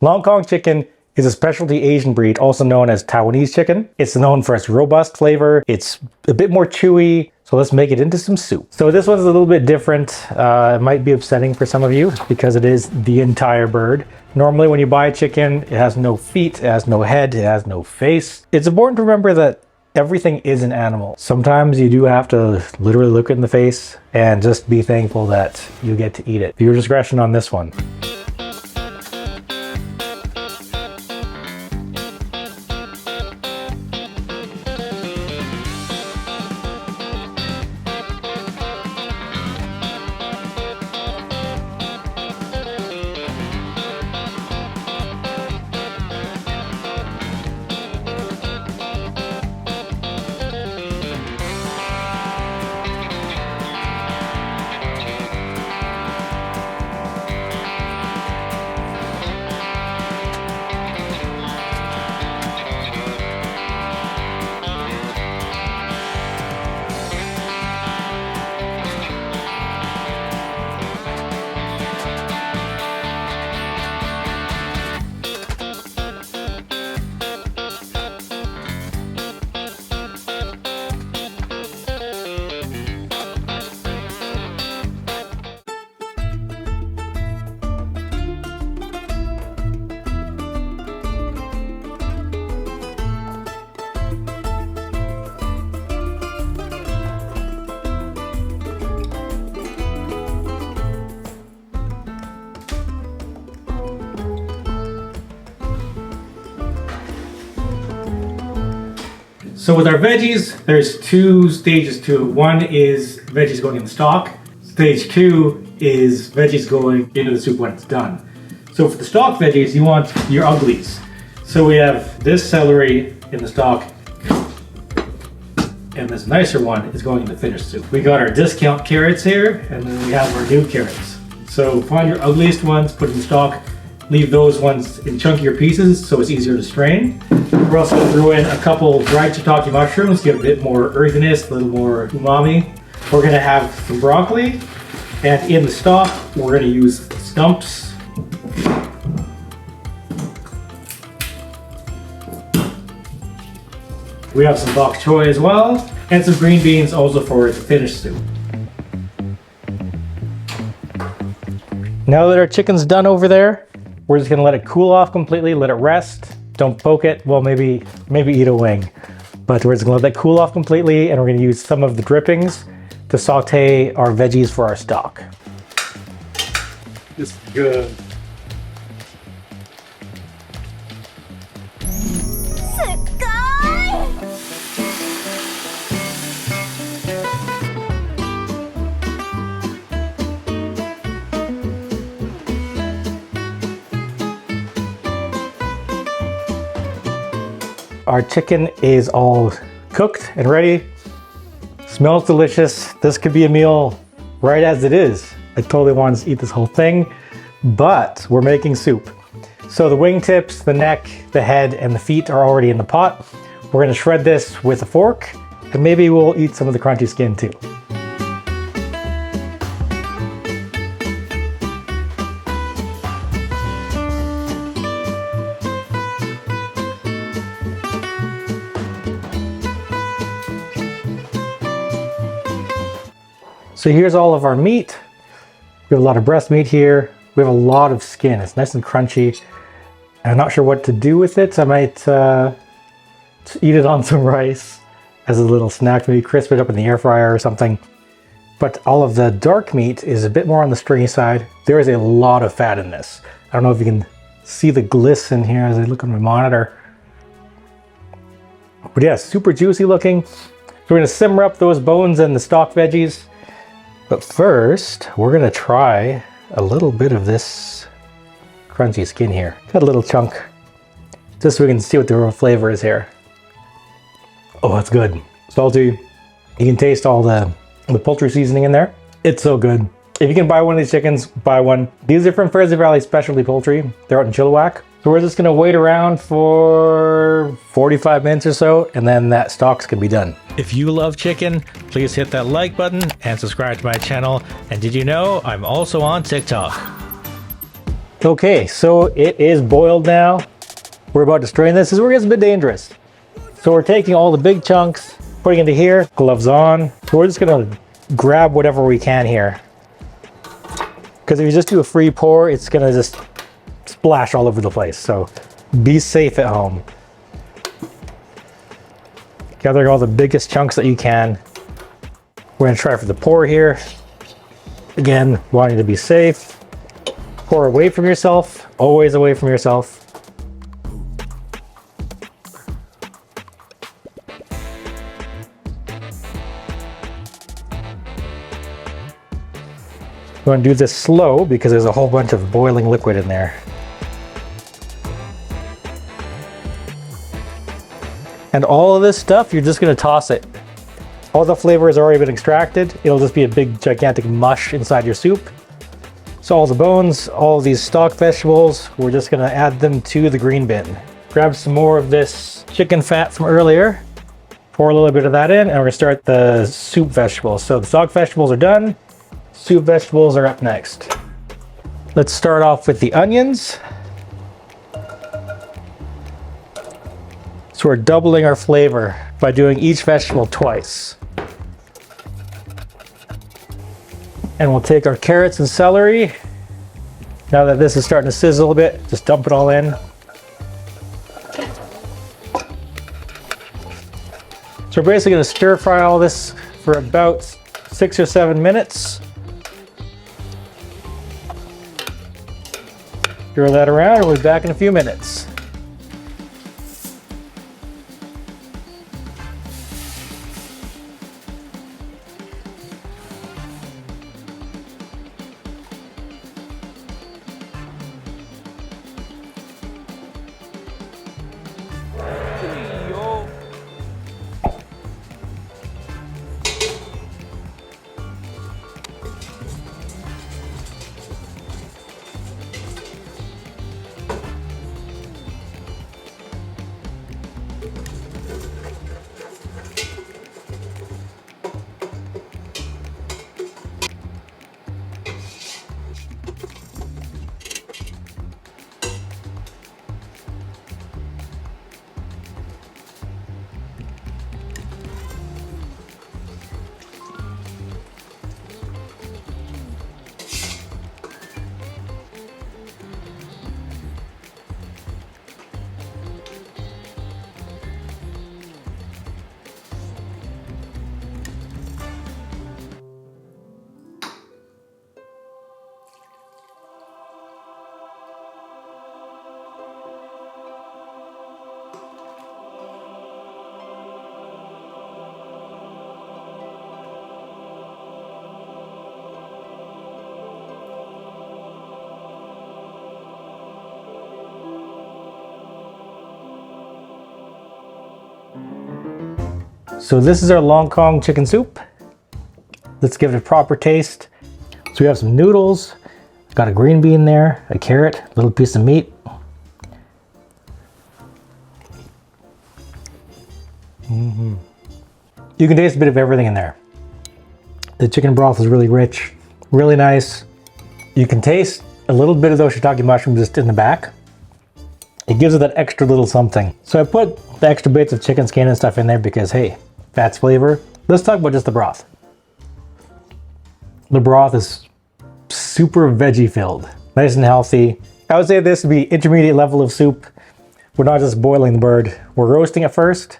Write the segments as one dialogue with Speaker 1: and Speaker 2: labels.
Speaker 1: Loong Kong Chicken is a specialty Asian breed, also known as Taiwanese chicken. It's known for its robust flavor. It's a bit more chewy, so let's make it into some soup. So this one's a little bit different. It might be upsetting for some of you because it is the entire bird. Normally when you buy a chicken, it has no feet, it has no head, it has no face. It's important to remember that everything is an animal. Sometimes you do have to literally look it in the face and just be thankful that you get to eat it. Viewer discretion on this one. So with our veggies, there's two stages to it. One is veggies going in the stock. Stage two is veggies going into the soup when it's done. So for the stock veggies, you want your uglies. So we have this celery in the stock, and this nicer one is going in the finished soup. We got our discount carrots here, and then we have our new carrots. So find your ugliest ones, put in the stock, leave those ones in chunkier pieces so it's easier to strain. We're also going to throw in a couple dried shiitake mushrooms to get a bit more earthiness, a little more umami. We're going to have some broccoli, and in the stock we're going to use stumps. We have some bok choy as well, and some green beans also for the finished soup. Now that our chicken's done over there, we're just gonna let it cool off completely, let it rest. Don't poke it, well maybe eat a wing. But we're just gonna let that cool off completely, and we're gonna use some of the drippings to saute our veggies for our stock. This is good. Our chicken is all cooked and ready. Smells delicious. This could be a meal right as it is. I totally want to eat this whole thing, but we're making soup. So the wingtips, the neck, the head, and the feet are already in the pot. We're gonna shred this with a fork, and maybe we'll eat some of the crunchy skin too. So here's all of our meat. We have a lot of breast meat here. We have a lot of skin. It's nice and crunchy. I'm not sure what to do with it. I might eat it on some rice as a little snack, maybe crisp it up in the air fryer or something. But all of the dark meat is a bit more on the stringy side. There is a lot of fat in this. I don't know if you can see the glisten here as I look on my monitor. But yeah, super juicy looking. So we're gonna simmer up those bones and the stock veggies. But first, we're gonna try a little bit of this crunchy skin here. Got a little chunk, just so we can see what the real flavor is here. Oh, that's good. Salty. You can taste all the poultry seasoning in there. It's so good. If you can buy one of these chickens, buy one. These are from Fraser Valley Specialty Poultry. They're out in Chilliwack. So we're just gonna wait around for 45 minutes or so, and then that stock's gonna be done. If you love chicken, please hit that like button and subscribe to my channel. And did you know I'm also on TikTok? Okay, so it is boiled now. We're about to strain this. This is where it gets a bit dangerous. So we're taking all the big chunks, putting into here, gloves on. So we're just gonna grab whatever we can here. Because if you just do a free pour, it's gonna just splash all over the place. So be safe at home. Gather all the biggest chunks that you can. We're gonna try for the pour here. Again, wanting to be safe. Pour away from yourself, always away from yourself. We want to do this slow because there's a whole bunch of boiling liquid in there. And all of this stuff, you're just going to toss it. All the flavor has already been extracted. It'll just be a big gigantic mush inside your soup. So all the bones, all these stock vegetables, we're just going to add them to the green bin. Grab some more of this chicken fat from earlier. Pour a little bit of that in, and we're going to start the soup vegetables. So the stock vegetables are done. Soup vegetables are up next. Let's start off with the onions. So we're doubling our flavor by doing each vegetable twice. And we'll take our carrots and celery. Now that this is starting to sizzle a bit, just dump it all in. So we're basically going to stir fry all this for about 6 or 7 minutes. Stir that around, and we'll be back in a few minutes. So this is our Loong Kong chicken soup. Let's give it a proper taste. So we have some noodles, got a green bean there, a carrot, a little piece of meat. You can taste a bit of everything in there. The chicken broth is really rich, really nice. You can taste a little bit of those shiitake mushrooms just in the back. It gives it that extra little something. So I put the extra bits of chicken skin and stuff in there because, hey, fat's flavor. Let's talk about just the broth. The broth is super veggie filled, nice and healthy. I would say this would be intermediate level of soup. We're not just boiling the bird, we're roasting it first,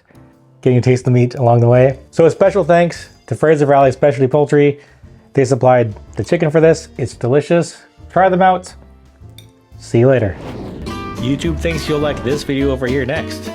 Speaker 1: getting to taste the meat along the way. So a special thanks to Fraser Valley Specialty Poultry. They supplied the chicken for this. It's delicious. Try them out. See you later. YouTube thinks you'll like this video over here next.